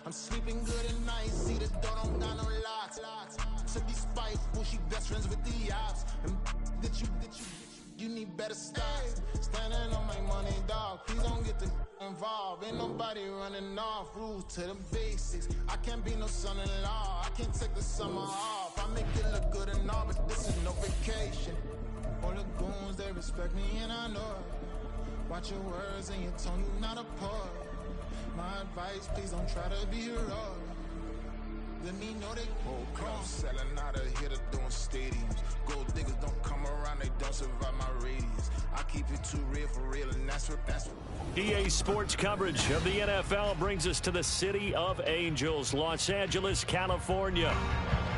I'm sleeping good at night, see the door don't got no locks. To be spiteful, she best friends with the ops. And that you need better stocks. Standing on my money, dog. Please don't get the involved. Ain't nobody running off. Rules to the basics. I can't be no son-in-law. I can't take the summer off. I make it look good and all, but this is no vacation. All the goons, they respect me and I know it. Watch your words and your tone, you not a poet. My advice, please don't try to be heroic. Let me know they whole club selling out of here to doing stadiums. Gold diggers don't come around, they don't survive my radius. I keep it too real for real, and that's what. EA Sports coverage of the NFL brings us to the City of Angels, Los Angeles, California.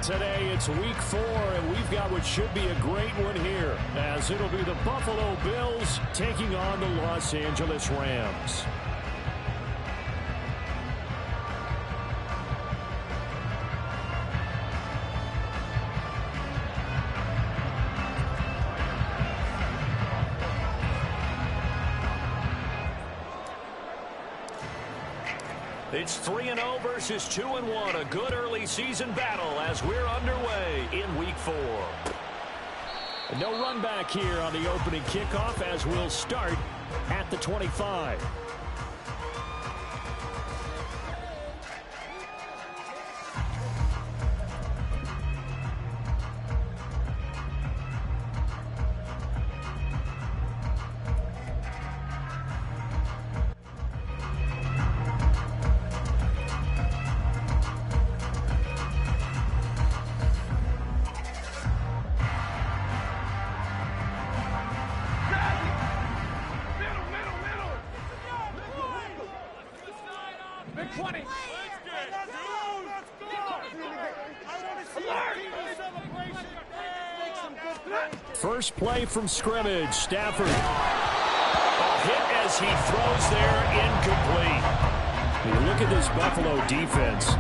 Today it's week 4, and we've got what should be a great one here, as it'll be the Buffalo Bills taking on the Los Angeles Rams. It's 3-0 versus 2-1, a good early season battle as we're underway in week 4. No run back here on the opening kickoff as we'll start at the 25. First play from scrimmage, Stafford. A hit as he throws there, incomplete. When you look at this Buffalo defense,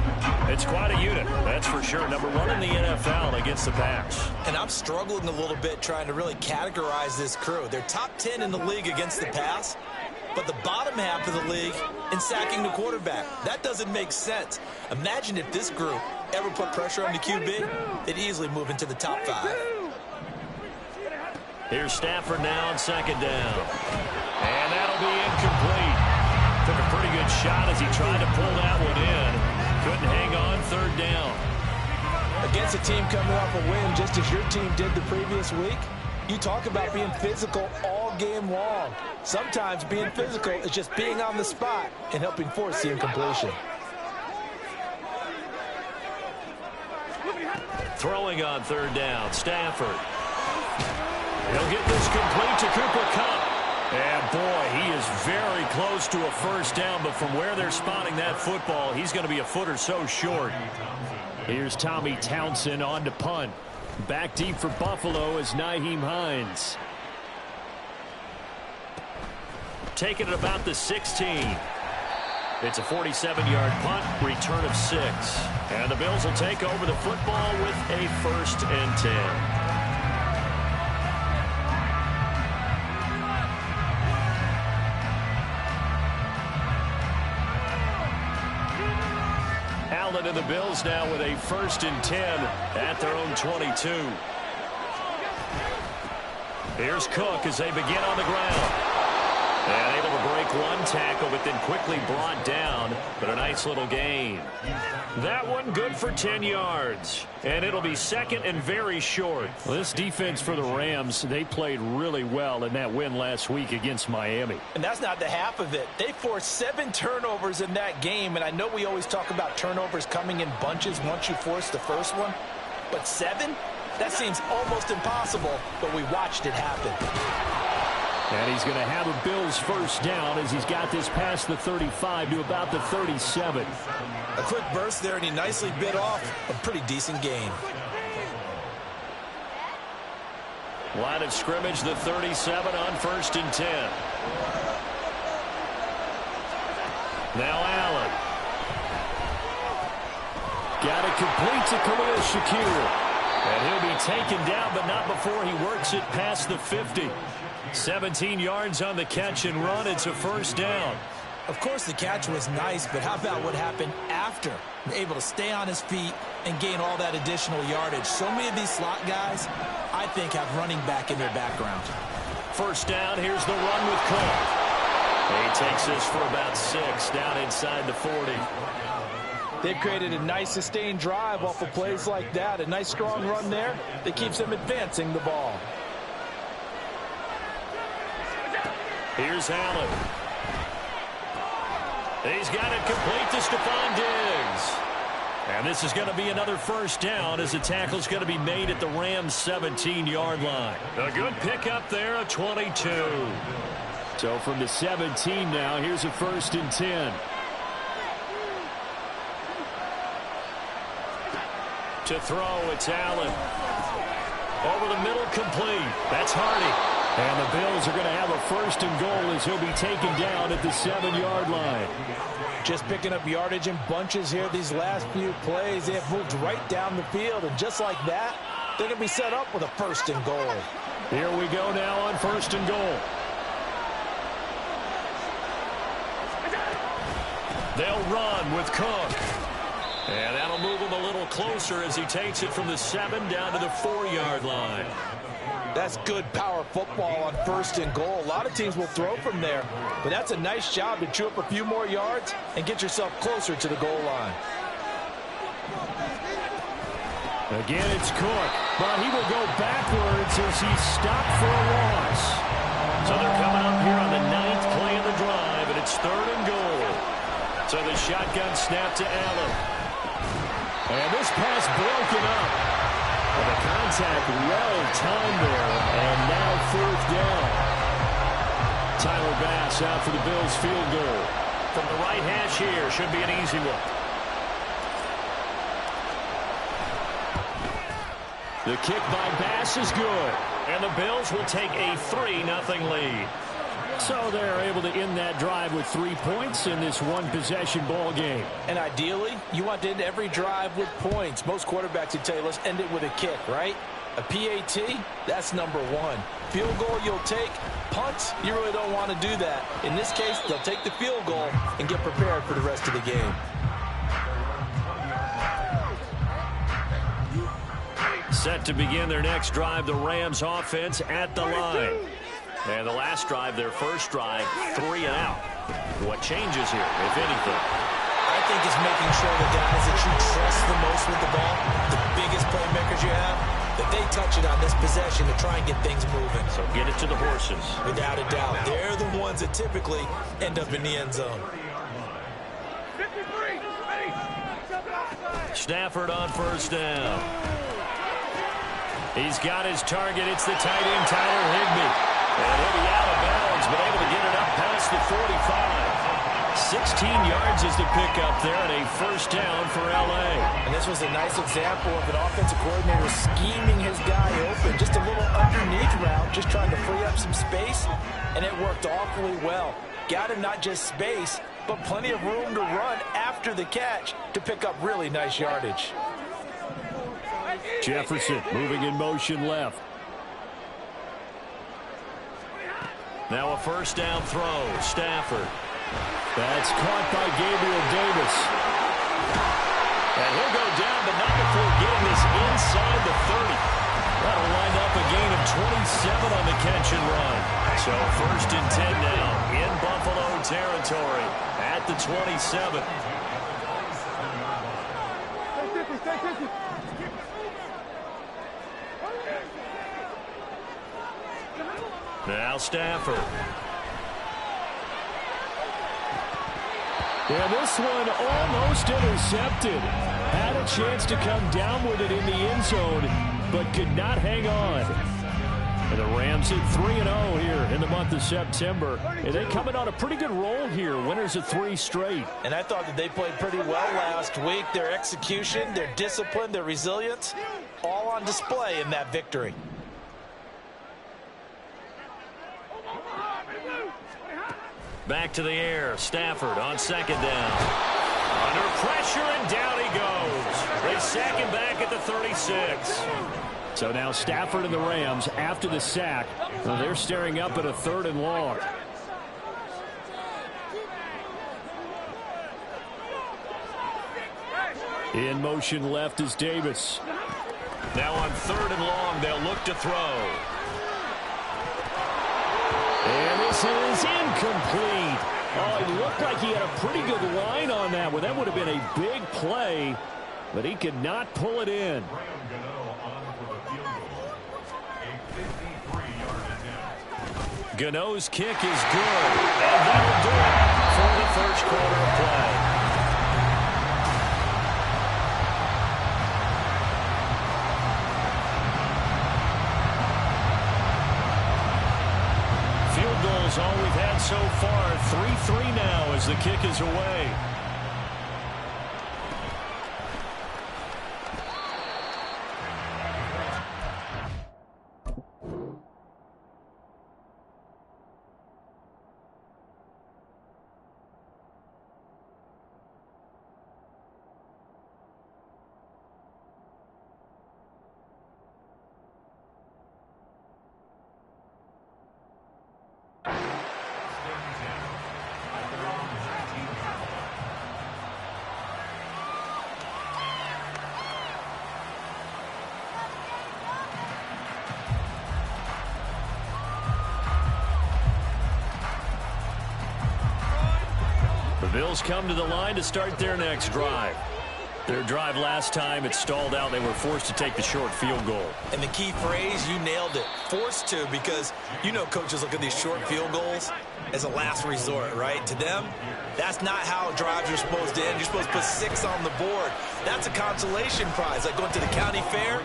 it's quite a unit, that's for sure. Number 1 in the NFL against the pass. And I'm struggling a little bit trying to really categorize this crew. They're top 10 in the league against the pass, but the bottom half of the league in sacking the quarterback. That doesn't make sense. Imagine if this group ever put pressure on the QB, they'd easily move into the top 5. Here's Stafford now on second down. And that'll be incomplete. Took a pretty good shot as he tried to pull that one in. Couldn't hang on third down. Against a team coming off a win just as your team did the previous week, you talk about being physical all game long. Sometimes being physical is just being on the spot and helping force the incompletion. Throwing on third down, Stafford. He'll get this complete to Cooper Kupp. And, boy, he is very close to a first down, but from where they're spotting that football, he's going to be a foot or so short. Here's Tommy Townsend on to punt. Back deep for Buffalo is Nyheim Hines. Taking it about the 16. It's a 47-yard punt, return of 6. And the Bills will take over the football with a 1st and 10. And the Bills now with a 1st and 10 at their own 22. Here's Cook as they begin on the ground. And able to break one tackle, but then quickly brought down. But a nice little gain. That one good for 10 yards. And it'll be 2nd and very short. Well, this defense for the Rams, they played really well in that win last week against Miami. And that's not the half of it. They forced 7 turnovers in that game. And I know we always talk about turnovers coming in bunches once you force the first one. But 7? That seems almost impossible. But we watched it happen. And he's going to have a Bills first down as he's got this past the 35 to about the 37. A quick burst there, and he nicely bit off a pretty decent gain. Line of scrimmage, the 37 on 1st and 10. Now Allen. Got it complete to Khalil Shakir. And he'll be taken down, but not before he works it past the 50. 17 yards on the catch and run. It's a first down. Of course, the catch was nice, but how about what happened after? Able to stay on his feet and gain all that additional yardage. So many of these slot guys, I think, have running back in their background. First down, here's the run with Cook. He takes this for about 6 down inside the 40. They've created a nice sustained drive off of plays like that. A nice strong run there that keeps them advancing the ball. Here's Allen. He's got it complete to Stephon Diggs. And this is going to be another first down as the tackle's going to be made at the Rams' 17-yard line. A good pickup there, a 22. So from the 17 now, here's a 1st and 10. To throw, it's Allen. Over the middle, complete. That's Hardy. And the Bills are going to have a 1st and goal as he'll be taken down at the 7-yard line. Just picking up yardage in bunches here these last few plays. They have moved right down the field, and just like that, they're going to be set up with a 1st and goal. Here we go now on 1st and goal. They'll run with Cook. And that'll move him a little closer as he takes it from the 7 down to the 4-yard line. That's good power football on 1st and goal. A lot of teams will throw from there, but that's a nice job to chew up a few more yards and get yourself closer to the goal line. Again, it's Cook, but he will go backwards as he's stopped for a loss. So they're coming up here on the 9th play of the drive, and it's 3rd and goal. So the shotgun snap to Allen. And this pass broken up. Well, the contact well-timed there, and now 4th down. Tyler Bass out for the Bills field goal. From the right hash here, should be an easy one. The kick by Bass is good, and the Bills will take a 3-0 lead. So they're able to end that drive with 3 points in this one-possession ball game. And ideally, you want to end every drive with points. Most quarterbacks would tell you, let's end it with a kick, right? A PAT, that's number 1. Field goal you'll take. Punts, you really don't want to do that. In this case, they'll take the field goal and get prepared for the rest of the game. Set to begin their next drive, the Rams offense at the line. And the last drive, their first drive, 3 and out. What changes here, if anything? I think it's making sure the guys that you trust the most with the ball, the biggest playmakers you have, that they touch it on this possession to try and get things moving. So get it to the horses. Without a doubt. They're the ones that typically end up in the end zone. Stafford on 1st down. He's got his target. It's the tight end, Tyler Higbee. And he'll be out of bounds, but able to get it up past the 45. 16 yards is the pickup there, and a 1st down for L.A. And this was a nice example of an offensive coordinator scheming his guy open. Just a little underneath route, just trying to free up some space, and it worked awfully well. Got him not just space, but plenty of room to run after the catch to pick up really nice yardage. Jefferson moving in motion left. Now a 1st down throw. Stafford. That's caught by Gabriel Davis. And he'll go down, but not before getting this inside the 30. That'll wind up a gain of 27 on the catch and run. So 1st and 10 now in Buffalo territory at the 27. Now Stafford. Yeah, this one almost intercepted. Had a chance to come down with it in the end zone, but could not hang on. And the Rams hit 3-0 here in the month of September. And they coming on a pretty good roll here. Winners of 3 straight. And I thought that they played pretty well last week. Their execution, their discipline, their resilience, all on display in that victory. Back to the air. Stafford on 2nd down. Under pressure, and down he goes. They sack him back at the 36. So now Stafford and the Rams, after the sack, they're staring up at a 3rd and long. In motion left is Davis. Now on 3rd and long, they'll look to throw. And this is incomplete. Oh, it looked like he had a pretty good line on that one. That would have been a big play, but he could not pull it in. Gano's kick is good, and that'll do it for the first quarter of play. Field goals all we've had so far. 3-3 now as the kick is away. The Bills come to the line to start their next drive. Their drive last time, it stalled out. They were forced to take the short field goal. And the key phrase, you nailed it. Forced to, because you know coaches look at these short field goals as a last resort, right? To them, that's not how drives are supposed to end. You're supposed to put 6 on the board. That's a consolation prize. Like going to the county fair,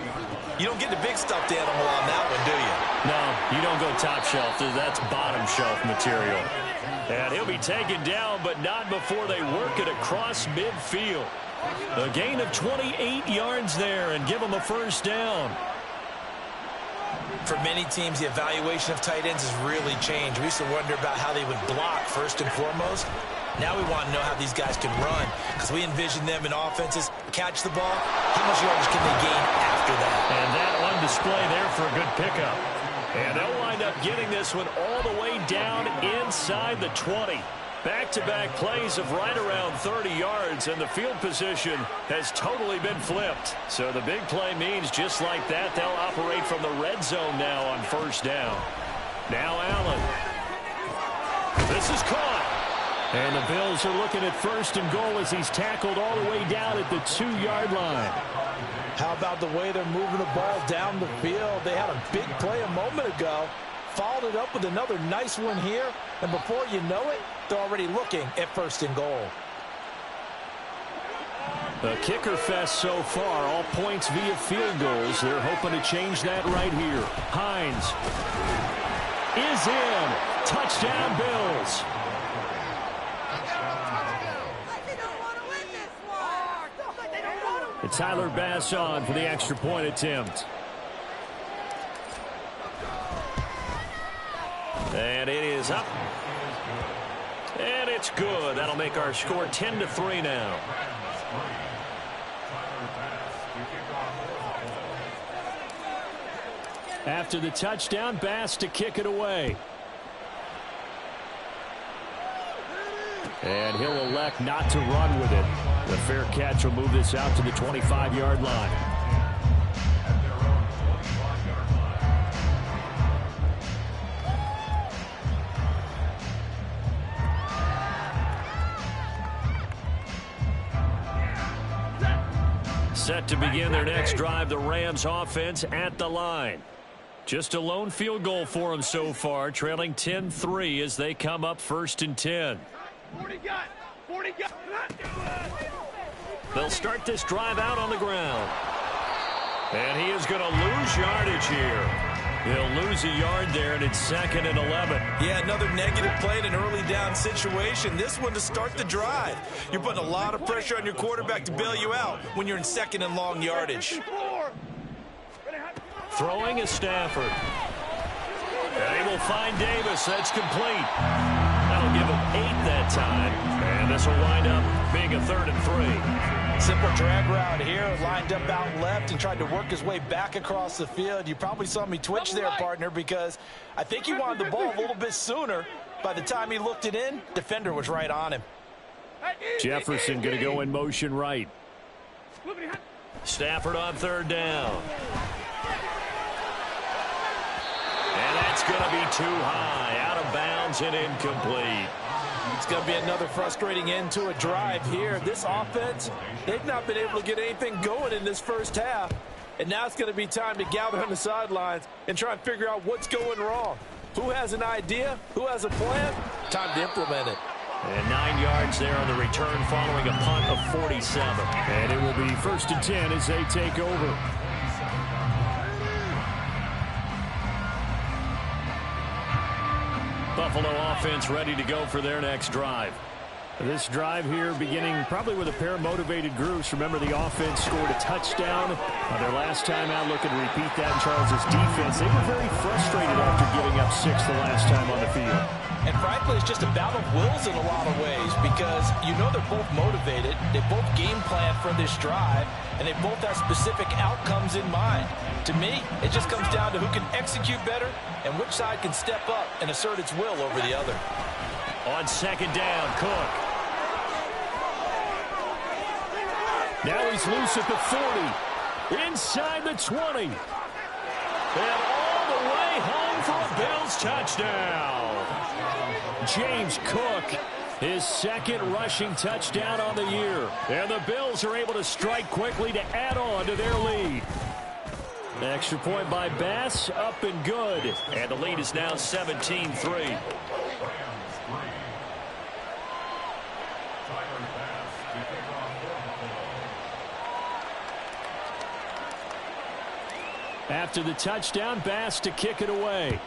you don't get the big stuffed animal on that one, do you? No, you don't go top shelf. That's bottom shelf material. And he'll be taken down, but not before they work it across midfield. A gain of 28 yards there and give them a first down. For many teams, the evaluation of tight ends has really changed. We used to wonder about how they would block first and foremost. Now we want to know how these guys can run, because we envision them in offenses catch the ball. How much yardage can they gain after that? And that on display there for a good pickup. And they'll wind up getting this one all the way down inside the 20. Back-to-back plays of right around 30 yards, and the field position has totally been flipped. So the big play means just like that, they'll operate from the red zone now on first down. Now Allen. This is caught. And the Bills are looking at first and goal as he's tackled all the way down at the 2-yard line. How about the way they're moving the ball down the field? They had a big play a moment ago. Followed it up with another nice one here. And before you know it, they're already looking at first and goal. The kicker fest so far, all points via field goals. They're hoping to change that right here. Hines is in. Touchdown, Bills. It's Tyler Bass on for the extra point attempt. And it is up. And it's good. That'll make our score 10-3 now. After the touchdown, Bass to kick it away. And he'll elect not to run with it. The fair catch will move this out to the 25-yard line. Set to begin their next drive, the Rams offense at the line. Just a lone field goal for them so far, trailing 10-3 as they come up 1st and 10. 40 got. They'll start this drive out on the ground. And he is going to lose yardage here. He'll lose a yard there, and it's 2nd and 11. Yeah, another negative play in an early down situation. This one to start the drive. You're putting a lot of pressure on your quarterback to bail you out when you're in 2nd and long yardage. Throwing is Stafford. And he will find Davis. That's complete. That'll give him 8 that time. And this will wind up being a 3rd and 3. Simple drag route here, lined up out left and tried to work his way back across the field. You probably saw me twitch there, partner, because I think he wanted the ball a little bit sooner. By the time he looked it in, defender was right on him. Jefferson going to go in motion right. Stafford on third down. And that's going to be too high, out of bounds and incomplete. It's going to be another frustrating end to a drive here. This offense, they've not been able to get anything going in this first half. And now it's going to be time to gather on the sidelines and try and figure out what's going wrong. Who has an idea? Who has a plan? Time to implement it. And 9 yards there on the return following a punt of 47. And it will be 1st and 10 as they take over. Buffalo offense ready to go for their next drive. This drive here beginning probably with a pair of motivated groups. Remember, the offense scored a touchdown. Their last time out, looking to repeat that in Charles' defense. They were very frustrated after giving up 6 the last time on the field. And frankly, it's just a battle of wills in a lot of ways because you know they're both motivated. They both game plan for this drive, and they both have specific outcomes in mind. To me, it just comes down to who can execute better and which side can step up and assert its will over the other. On second down, Cook. Now he's loose at the 40. Inside the 20. And all the way home for a Bills touchdown. James Cook, his second rushing touchdown on the year. And the Bills are able to strike quickly to add on to their lead. Extra point by Bass, up and good. And the lead is now 17-3. After the touchdown, Bass to kick it away.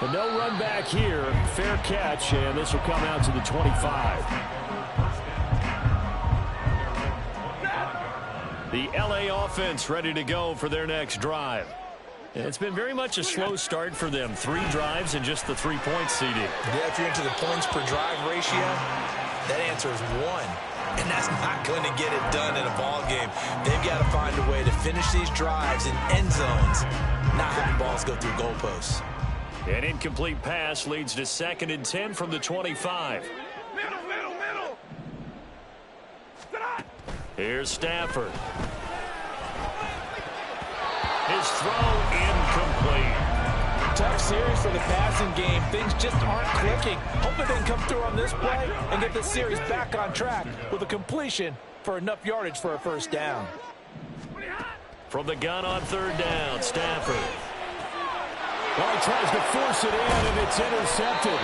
But no run back here. Fair catch, and this will come out to the 25. The LA offense ready to go for their next drive. And it's been very much a slow start for them. 3 drives and just the 3-point CD. Yeah, if you're into the points per drive ratio, that answer is 1. And that's not going to get it done in a ball game. They've got to find a way to finish these drives in end zones, not having balls go through goalposts. An incomplete pass leads to 2nd and 10 from the 25. Middle. Here's Stafford. His throw incomplete. Tough series for the passing game. Things just aren't clicking. Hoping they can come through on this play and get this series back on track with a completion for enough yardage for a first down. From the gun on 3rd down, Stafford. Well, he tries to force it in, and it's intercepted.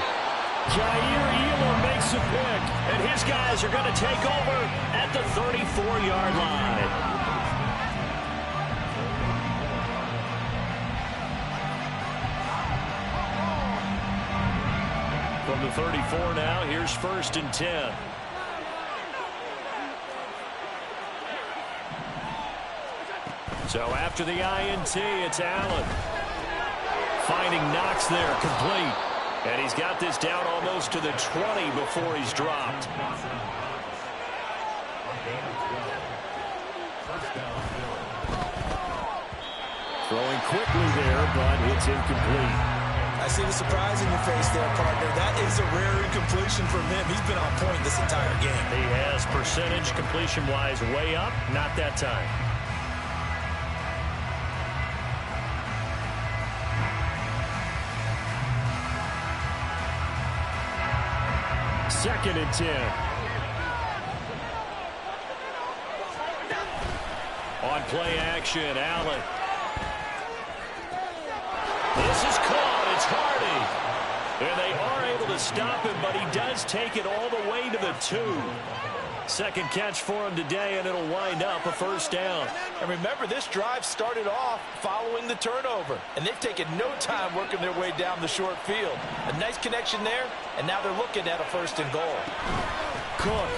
Jair Elam makes a pick, and his guys are going to take over at the 34-yard line. From the 34 now, here's 1st and 10. So after the INT, it's Allen. Finding Knox there, complete. And he's got this down almost to the 20 before he's dropped. Throwing quickly there, but it's incomplete. I see the surprise in your face there, partner. That is a rare incompletion from him. He's been on point this entire game. He has percentage completion-wise way up, not that time. Second and 10. On play action, Allen. This is caught. It's Hardy. And they are able to stop him, but he does take it all the way to the 2. Second catch for him today, and it'll wind up a first down. And remember, this drive started off following the turnover, and they've taken no time working their way down the short field. A nice connection there, and now they're looking at a 1st and goal. Cook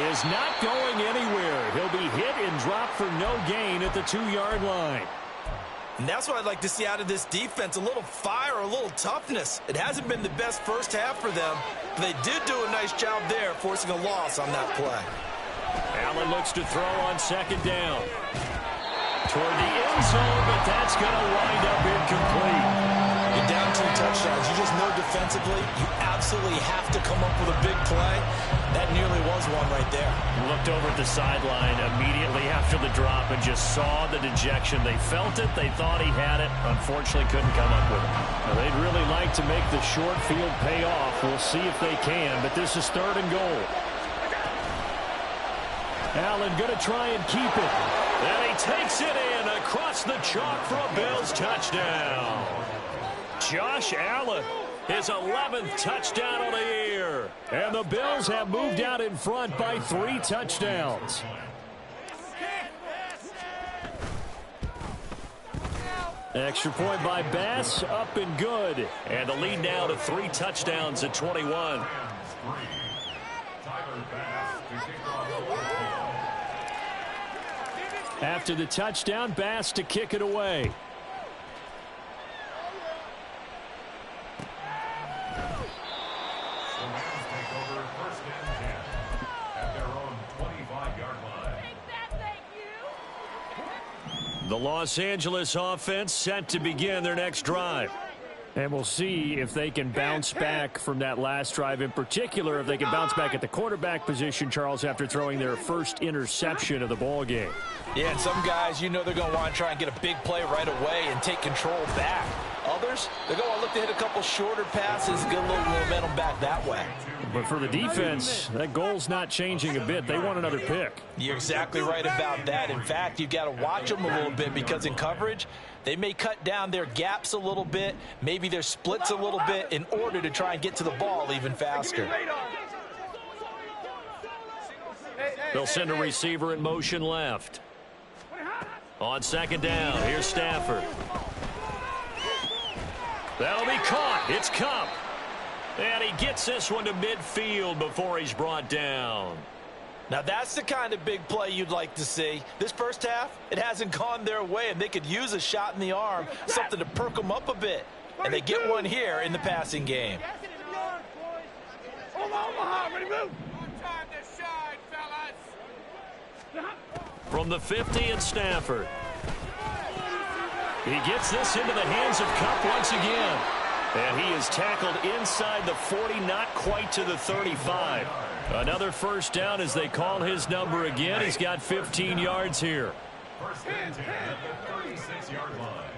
is not going anywhere. He'll be hit and dropped for no gain at the 2-yard line. And that's what I'd like to see out of this defense, a little fire, a little toughness. It hasn't been the best first half for them, but they did do a nice job there, forcing a loss on that play. Allen looks to throw on 2nd down. Toward the end zone, but that's going to wind up incomplete. You're down 2 touchdowns. You just know defensively you absolutely have to come up with a big play. That nearly was one right there. Looked over at the sideline immediately after the drop and just saw the dejection. They felt it. They thought he had it. Unfortunately, couldn't come up with it. Now, they'd really like to make the short field pay off. We'll see if they can, but this is 3rd and goal. Allen going to try and keep it. And he takes it in across the chalk for a Bills touchdown. Josh Allen, his 11th touchdown of the year. And the Bills have moved out in front by 3 touchdowns. Extra point by Bass, up and good. And the lead now to 3 touchdowns at 21. After the touchdown, Bass to kick it away. The Los Angeles offense set to begin their next drive. And we'll see if they can bounce back from that last drive, in particular if they can bounce back at the quarterback position, Charles, after throwing their first interception of the ball game. Yeah, and some guys, you know they're going to want to try and get a big play right away and take control back. Others, they're going to look to hit a couple shorter passes, get a little momentum back that way. But for the defense, that goal's not changing a bit. They want another pick. You're exactly right about that. In fact, you've got to watch them a little bit because in coverage, they may cut down their gaps a little bit, maybe their splits a little bit in order to try and get to the ball even faster. They'll send a receiver in motion left. On 2nd down, here's Stafford. That'll be caught. It's Cup. And he gets this one to midfield before he's brought down. Now, that's the kind of big play you'd like to see. This first half, it hasn't gone their way, and they could use a shot in the arm, something to perk them up a bit. And they get one here in the passing game. From the 50, it's Stafford. He gets this into the hands of Cup once again. And he is tackled inside the 40, not quite to the 35. Another first down as they call his number again. He's got 15 yards here. First and 10 at the 36-yard line.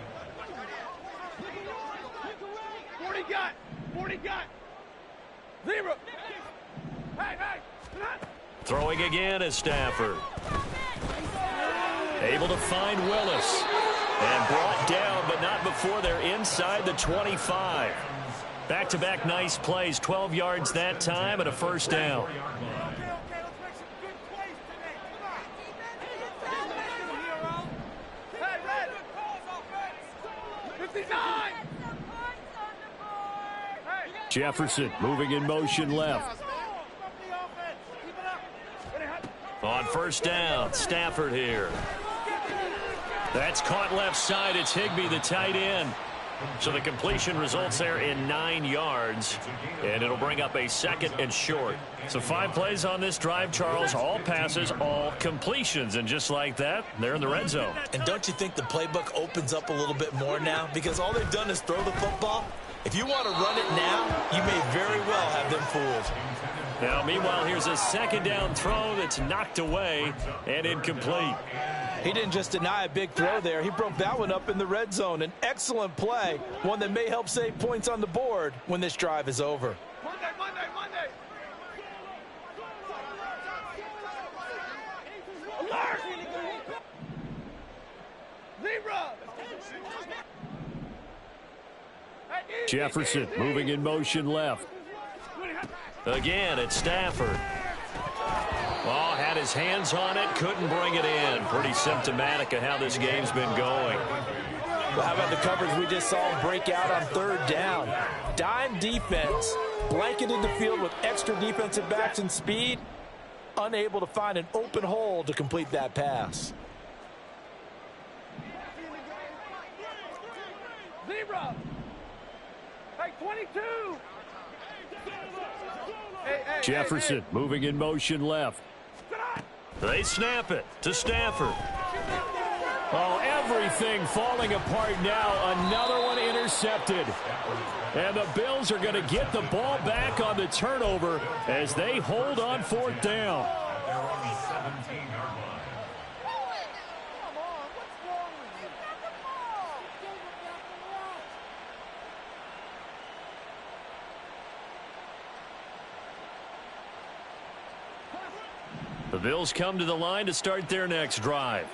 40 got. 0. Hey. Throwing again is Stafford. Able to find Willis. And brought down, but not before they're inside the 25. Back-to-back nice plays, 12 yards that time and a first down. Jefferson moving in motion left. On first down, Stafford here. That's caught left side. It's Higbee, the tight end. So the completion results there in 9 yards. And it'll bring up a 2nd and short. So 5 plays on this drive, Charles. All passes, all completions. And just like that, they're in the red zone. And don't you think the playbook opens up a little bit more now? Because all they've done is throw the football. If you want to run it now, you may very well have them fooled. Now, meanwhile, here's a 2nd down throw that's knocked away and incomplete. He didn't just deny a big throw there. He broke that one up in the red zone. An excellent play, one that may help save points on the board when this drive is over. Monday. Alert! 0. Jefferson moving in motion left. Again, it's Stafford. Oh, had his hands on it, couldn't bring it in. Pretty symptomatic of how this game's been going. Well, how about the coverage we just saw him break out on 3rd down? Dime defense, blanketed the field with extra defensive backs and speed, unable to find an open hole to complete that pass. 0. Hey, 22. Jefferson moving in motion left. They snap it to Stafford. Oh, everything falling apart now. Another one intercepted. intercepted. And the Bills are going to get the ball back on the turnover as they hold on 4th down. They're on the 17-yard line. The Bills come to the line to start their next drive.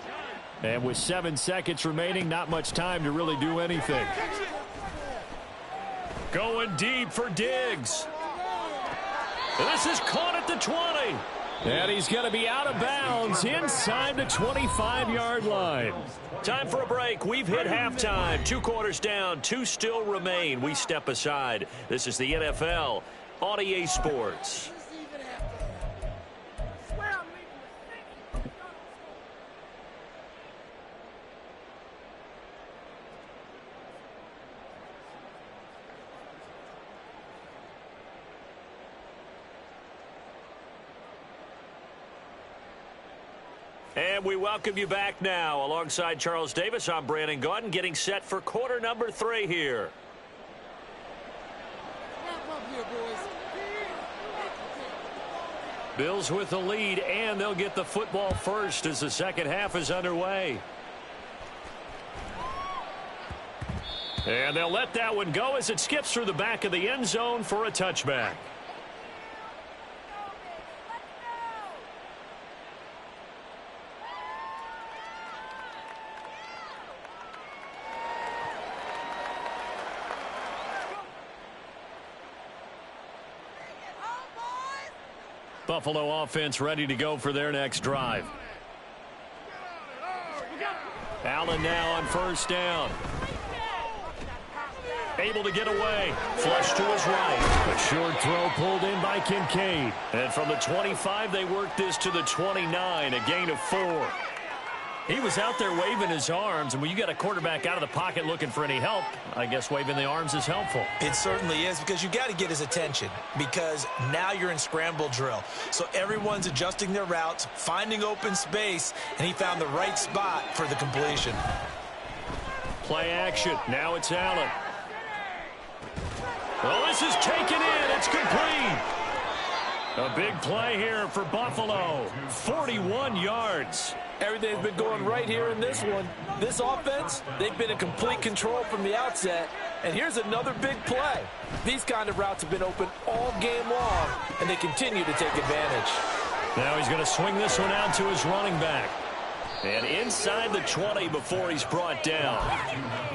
And with 7 seconds remaining, not much time to really do anything. Going deep for Diggs. This is caught at the 20. And he's going to be out of bounds inside the 25-yard line. Time for a break. We've hit halftime. 2 quarters down. 2 still remain. We step aside. This is the NFL on EA Sports. And we welcome you back now. Alongside Charles Davis, I'm Brandon Gaudin, getting set for quarter number 3 here. Bills with the lead, and they'll get the football first as the second half is underway. And they'll let that one go as it skips through the back of the end zone for a touchback. Buffalo offense ready to go for their next drive. Allen now on first down. Able to get away. Flush to his right. A short throw pulled in by Kincaid. And from the 25, they work this to the 29, a gain of 4. He was out there waving his arms, and when you got a quarterback out of the pocket looking for any help, I guess waving the arms is helpful. It certainly is, because you got to get his attention, because now you're in scramble drill. So everyone's adjusting their routes, finding open space, and he found the right spot for the completion. Play action. Now it's Allen. Well, this is taken in. It's complete. A big play here for Buffalo. 41 yards. Everything's been going right here in this one. This offense, they've been in complete control from the outset. And here's another big play. These kind of routes have been open all game long, and they continue to take advantage. Now he's going to swing this one out to his running back. And inside the 20 before he's brought down.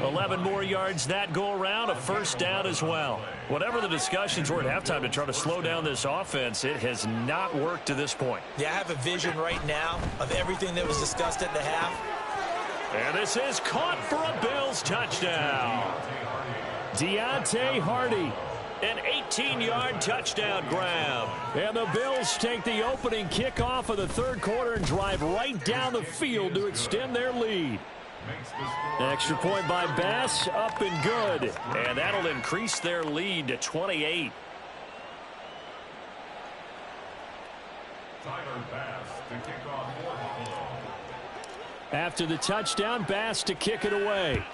11 more yards that go around, a first down as well. Whatever the discussions were at halftime to try to slow down this offense, it has not worked to this point. Yeah, I have a vision right now of everything that was discussed at the half. And this is caught for a Bills touchdown. Deontay Hardy. An 18-yard touchdown grab. And the Bills take the opening kickoff of the third quarter and drive right down the field to extend their lead. Extra point by Bass, up and good. And that'll increase their lead to 28. Tyler Bass to kick off for Buffalo. After the touchdown, Bass to kick it away.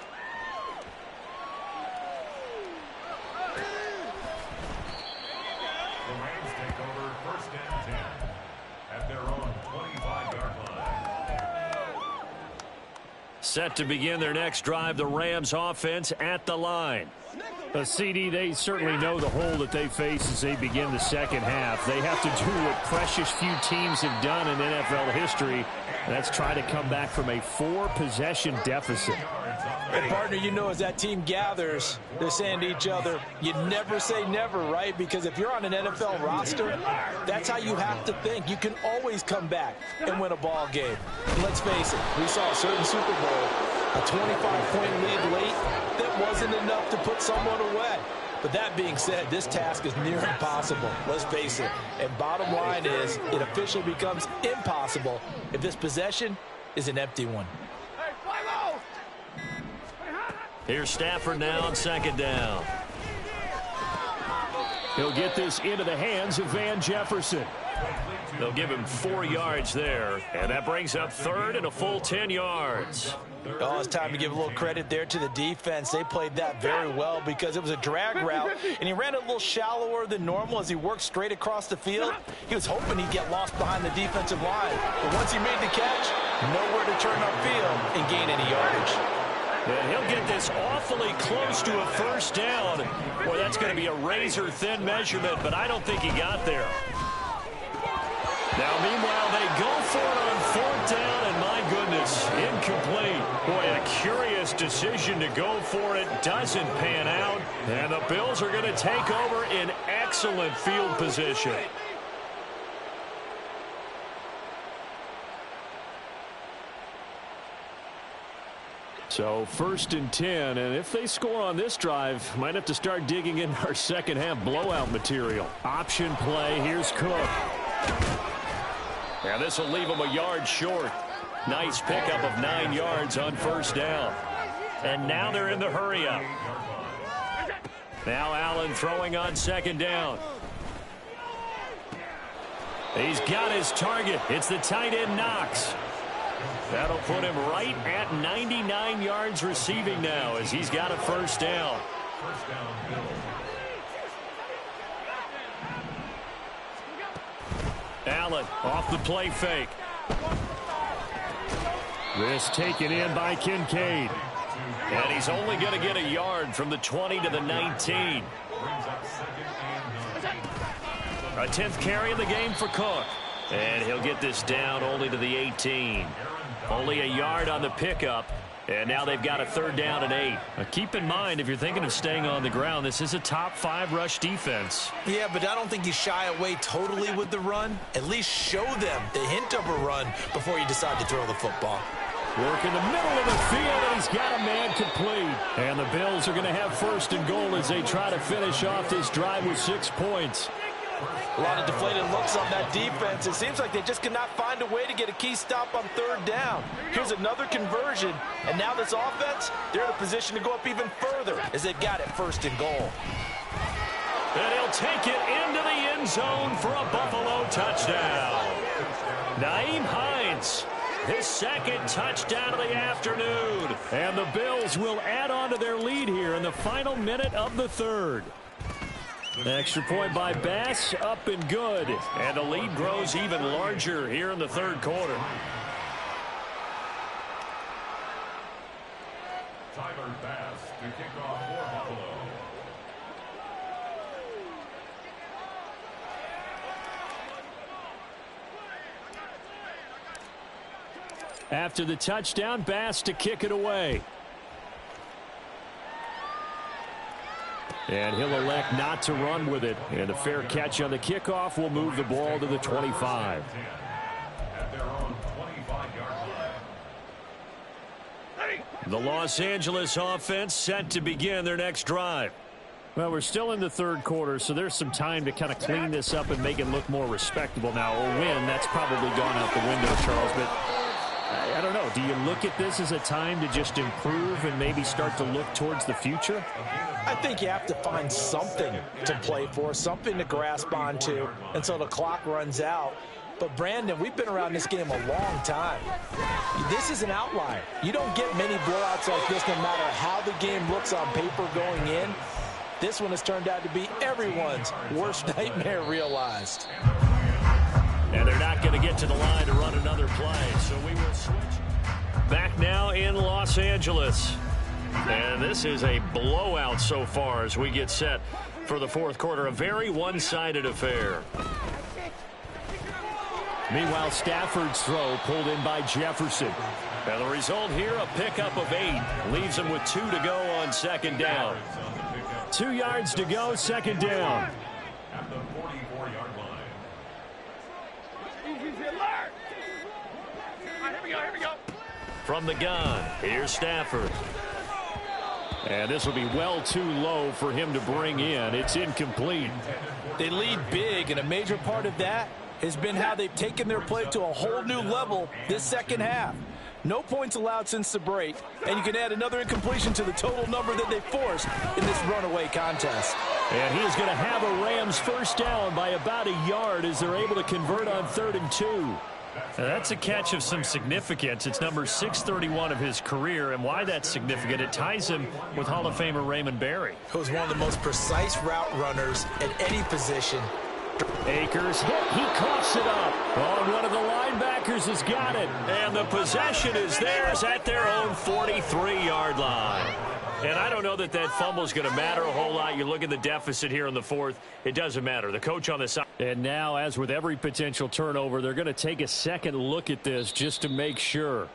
Set to begin their next drive, the Rams offense at the line. CD, they certainly know the hole that they face as they begin the second half. They have to do what precious few teams have done in NFL history. That's try to come back from a 4-possession deficit. And partner, you know, as that team gathers, they're saying to each other, you never say never, right? Because if you're on an NFL roster, that's how you have to think. You can always come back and win a ball game. And let's face it, we saw a certain Super Bowl, a 25-point lead late, that wasn't enough to put someone away. But that being said, this task is near impossible. Let's face it. And bottom line is, it officially becomes impossible if this possession is an empty one. Here's Stafford now on second down. He'll get this into the hands of Van Jefferson. They'll give him 4 yards there, and that brings up third and a full 10 yards. Oh, it's time to give a little credit there to the defense. They played that very well because it was a drag route, and he ran a little shallower than normal as he worked straight across the field. He was hoping he'd get lost behind the defensive line, but once he made the catch, nowhere to turn upfield and gain any yardage. And he'll get this awfully close to a first down. Boy, that's going to be a razor-thin measurement, but I don't think he got there. Now, meanwhile, they go for it on 4th down, and my goodness, incomplete. Boy, a curious decision to go for it. Doesn't pan out, and the Bills are going to take over in excellent field position. So 1st and 10, and if they score on this drive, might have to start digging in our second half blowout material. Option play, here's Cook. And this will leave him a yard short. Nice pickup of 9 yards on 1st down. And now they're in the hurry up. Now Allen throwing on 2nd down. He's got his target. It's the tight end Knox. That'll put him right at 99 yards receiving now as he's got a 1st down. First down, Bills. Allen off the play fake. This taken in by Kincaid. And he's only going to get a yard from the 20 to the 19. A 10th carry of the game for Cook. And he'll get this down only to the 18. Only a yard on the pickup. And now they've got a 3rd down and 8. Now keep in mind, if you're thinking of staying on the ground, this is a top 5 rush defense. Yeah, but I don't think you shy away totally with the run. At least show them the hint of a run before you decide to throw the football. Work in the middle of the field, and he's got a man complete. And the Bills are going to have 1st and goal as they try to finish off this drive with 6 points. A lot of deflated looks on that defense. It seems like they just cannot find a way to get a key stop on 3rd down. Here's another conversion, and now this offense, they're in a position to go up even further as they've got it 1st and goal. And he'll take it into the end zone for a Buffalo touchdown. Nyheim Hines, his 2nd touchdown of the afternoon. And the Bills will add on to their lead here in the final minute of the 3rd. Extra point by Bass, up and good. And the lead grows even larger here in the 3rd quarter. Tyler Bass to kick off for Buffalo. After the touchdown, Bass to kick it away. And he'll elect not to run with it. And a fair catch on the kickoff will move the ball to the 25. At their own 25-yard line. The Los Angeles offense set to begin their next drive. Well, we're still in the 3rd quarter, so there's some time to kind of clean this up and make it look more respectable now. Or win, that's probably gone out the window, Charles. But I don't know. Do you look at this as a time to just improve and maybe start to look towards the future? I think you have to find something to play for, something to grasp onto until the clock runs out. But, Brandon, we've been around this game a long time. This is an outlier. You don't get many blowouts like this no matter how the game looks on paper going in. This one has turned out to be everyone's worst nightmare realized. And they're not going to get to the line to run another play, so we will switch. Back now in Los Angeles. And this is a blowout so far as we get set for the 4th quarter. A very one-sided affair. Meanwhile, Stafford's throw pulled in by Jefferson. And the result here, a pickup of 8. Leaves him with 2 to go on 2nd down. 2 yards to go, 2nd down. At the 44-yard line. Here we go. From the gun, here's Stafford. And this will be well too low for him to bring in. It's incomplete. They lead big, and a major part of that has been how they've taken their play to a whole new level this 2nd half. No points allowed since the break, and you can add another incompletion to the total number that they forced in this runaway contest. And he is going to have a Rams first down by about a yard as they're able to convert on 3rd and 2. Now that's a catch of some significance. It's number 631 of his career, and why that's significant, it ties him with Hall of Famer Raymond Berry. Who's one of the most precise route runners at any position. Akers hit. He coughs it up. Oh, one of the linebackers has got it. And the possession is theirs at their own 43-yard line. And I don't know that fumble is going to matter a whole lot. You look at the deficit here in the 4th. It doesn't matter. The coach on the side. And now, as with every potential turnover, they're going to take a second look at this just to make sure.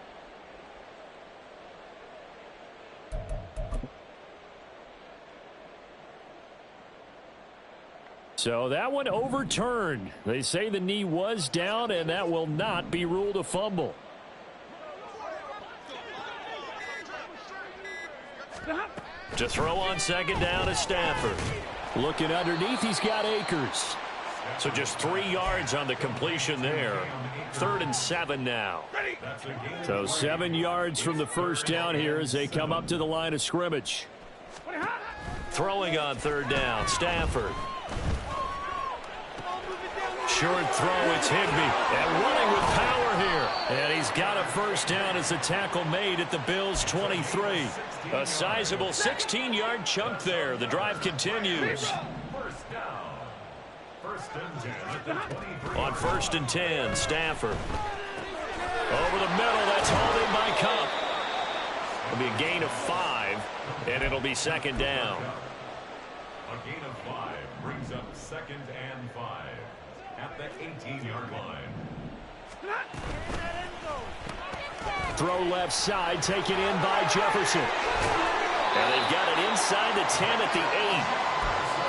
So that one overturned. They say the knee was down, and that will not be ruled a fumble. To throw on 2nd down is Stafford. Looking underneath, he's got Akers. So just 3 yards on the completion there. 3rd and 7 now. So 7 yards from the first down here as they come up to the line of scrimmage. Throwing on 3rd down, Stafford. Short throw, it's Higbee. And running with power here. And he's got a first down as the tackle made at the Bills' 23. A sizable 16-yard chunk there. The drive continues. First down. 1st and 10 at the 23. On 1st and 10, Stafford. Over the middle, that's hauled in by Cup. It'll be a gain of 5, and it'll be 2nd down. A gain of 5 brings up 2nd and 5 at the 18-yard line. Throw left side, taken in by Jefferson. And they've got it inside the 10 at the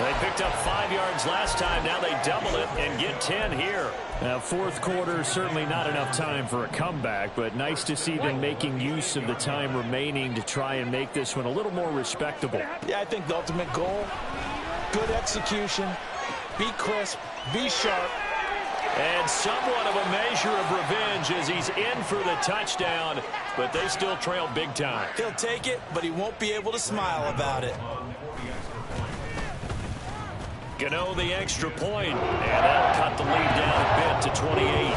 8. They picked up 5 yards last time. Now they double it and get 10 here. Now, 4th quarter, certainly not enough time for a comeback, but nice to see them making use of the time remaining to try and make this one a little more respectable. Yeah, I think the ultimate goal, good execution, be crisp, be sharp. And somewhat of a measure of revenge as he's in for the touchdown, but they still trail big time. He'll take it, but he won't be able to smile about it. Gano the extra point, and that'll cut the lead down a bit to 28.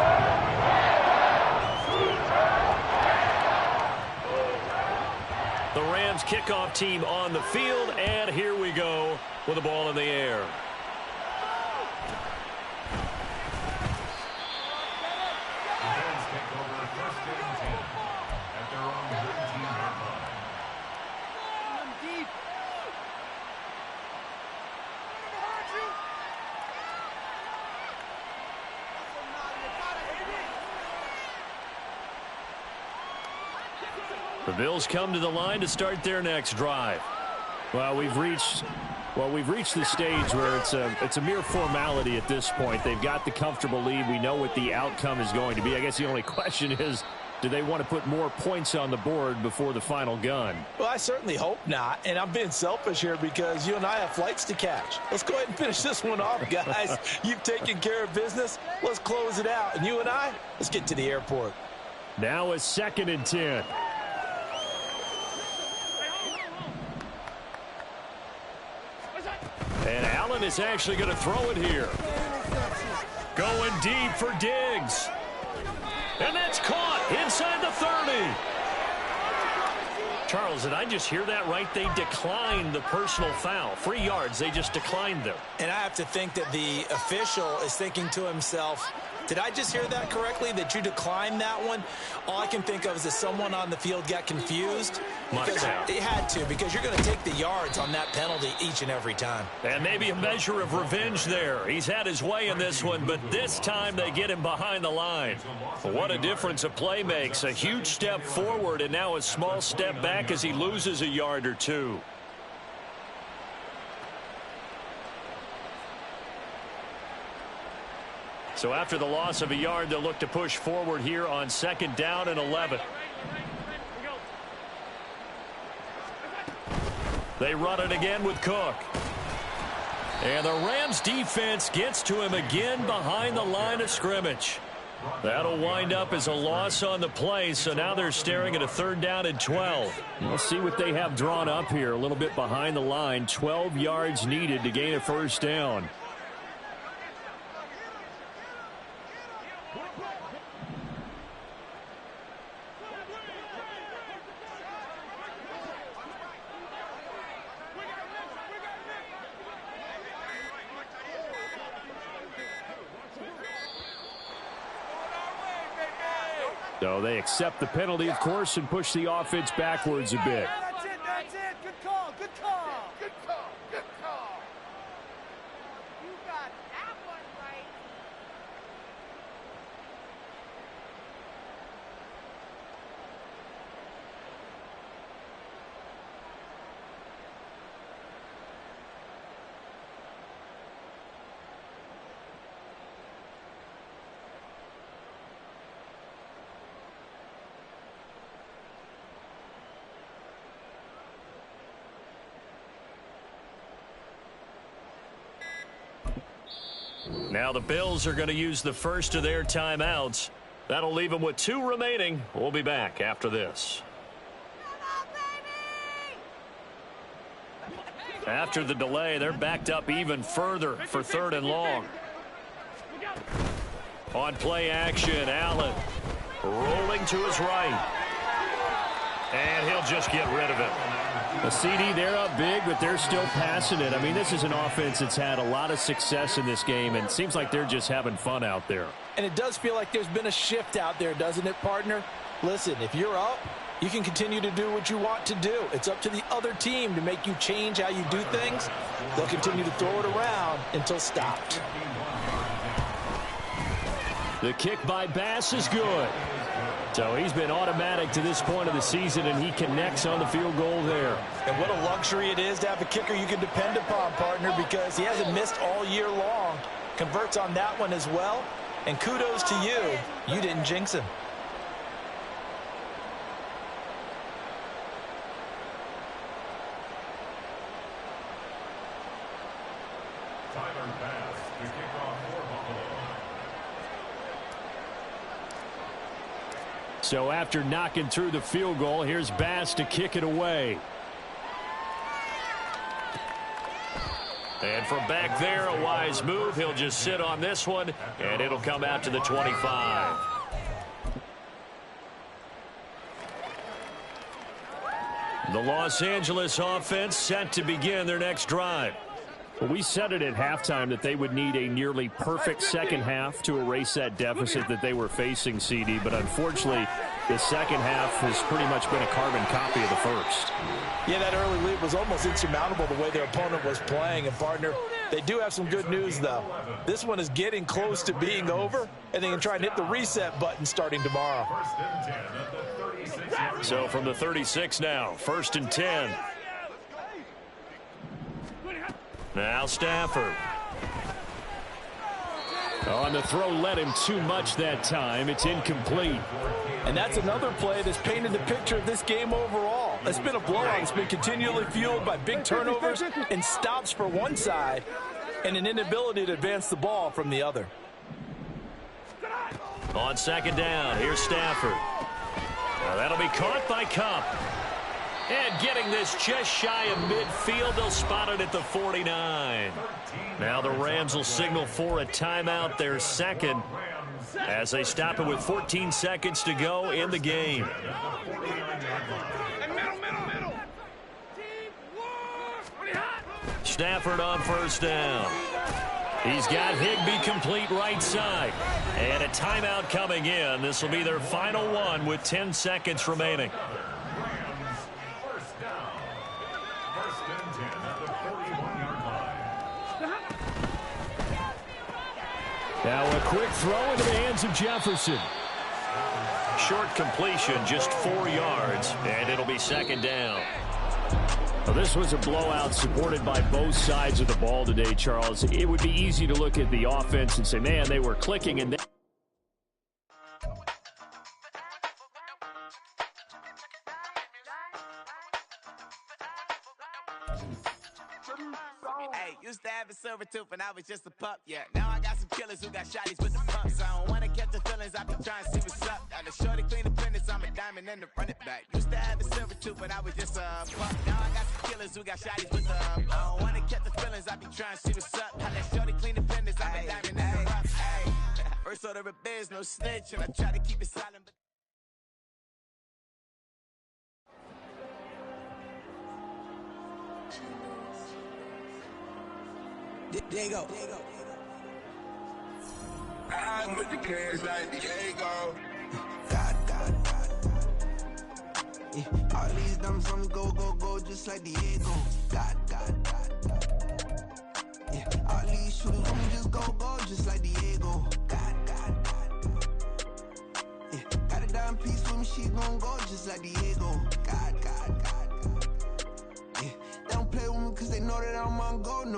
The Rams kickoff team on the field, and here we go with the ball in the air. The Bills come to the line to start their next drive. Well, we've reached the stage where it's a mere formality at this point. They've got the comfortable lead. We know what the outcome is going to be. I guess the only question is, do they want to put more points on the board before the final gun? Well, I certainly hope not, and I'm being selfish here because you and I have flights to catch. Let's go ahead and finish this one off, guys. You've taken care of business. Let's close it out, and you and I, let's get to the airport. Now a 2nd and 10. And Allen is actually going to throw it here. Going deep for Diggs. And that's caught inside the 30. Charles, did I just hear that right? They declined the personal foul. 3 yards, they just declined them. And I have to think that the official is thinking to himself, did I just hear that correctly, that you declined that one? All I can think of is that someone on the field got confused. Because it had to, because you're going to take the yards on that penalty each and every time. And maybe a measure of revenge there. He's had his way in this one, but this time they get him behind the line. What a difference a play makes. A huge step forward and now a small step back as he loses a yard or two. So after the loss of a yard, they'll look to push forward here on 2nd down and 11. They run it again with Cook. And the Rams defense gets to him again behind the line of scrimmage. That'll wind up as a loss on the play, so now they're staring at a 3rd down and 12. We'll see what they have drawn up here, a little bit behind the line. 12 yards needed to gain a 1st down. So they accept the penalty, of course, and push the offense backwards a bit. That's it, that's it. Good call, good call. Good call, good call. You got that one right. Now the Bills are going to use the first of their timeouts. That'll leave them with 2 remaining. We'll be back after this. After the delay, they're backed up even further for 3rd and long. On play action, Allen rolling to his right. And he'll just get rid of it. The CD, they're up big, but they're still passing it. I mean, this is an offense that's had a lot of success in this game, and it seems like they're just having fun out there. And it does feel like there's been a shift out there, doesn't it, partner? Listen, if you're up, you can continue to do what you want to do. It's up to the other team to make you change how you do things. They'll continue to throw it around until stopped. The kick by Bass is good. So he's been automatic to this point of the season, and he connects on the field goal there. And what a luxury it is to have a kicker you can depend upon, partner, because he hasn't missed all year long. Converts on that one as well. And kudos to you. You didn't jinx him. So after knocking through the field goal, here's Bass to kick it away. And from back there, a wise move. He'll just sit on this one, and it'll come out to the 25. The Los Angeles offense set to begin their next drive. Well, we said it at halftime that they would need a nearly perfect second half to erase that deficit that they were facing, CD. But unfortunately, the second half has pretty much been a carbon copy of the first. Yeah, that early lead was almost insurmountable the way their opponent was playing. And, partner, they do have some good news, though. This one is getting close to being over, and they can try and hit the reset button starting tomorrow. So from the 36 now, 1st and 10. Now Stafford. On the throw, led him too much that time. It's incomplete. And that's another play that's painted the picture of this game overall. It's been a blowout. It's been continually fueled by big turnovers and stops for one side and an inability to advance the ball from the other. On 2nd down, here's Stafford. Now that'll be caught by Cup. And getting this just shy of midfield, they'll spot it at the 49. Now the Rams will signal for a timeout, their second, as they stop it with 14 seconds to go in the game. Stafford on 1st down. He's got Higbee complete right side. And a timeout coming in. This will be their final one with 10 seconds remaining. Now a quick throw into the hands of Jefferson. Short completion, just 4 yards, and it'll be 2nd down. Well, this was a blowout supported by both sides of the ball today, Charles. It would be easy to look at the offense and say, man, they were clicking. And Hey, used to have a silver tooth when I was just a pup, yeah. Now I got some killers who got shotties with the pumps. I don't wanna catch the feelings. diamond and the run it back. Used to have a silver tooth, but I was just a fuck. Now I got some killers who got shotties with I don't wanna catch the feelings, I be trying to see what's up. How that shorty clean the fenders, I'm a diamond in the rough. First order of biz, no snitch, and I try to keep it silent, but there you go. I'm with the kids like Diego. God. Yeah. All these dumps on me go, just like Diego. God. Yeah. All these shooters on me just go, just like Diego. God. Yeah. Got a dime piece with me, she gon' go just like Diego. God. Yeah. They don't play with me cause they know that I'm on go.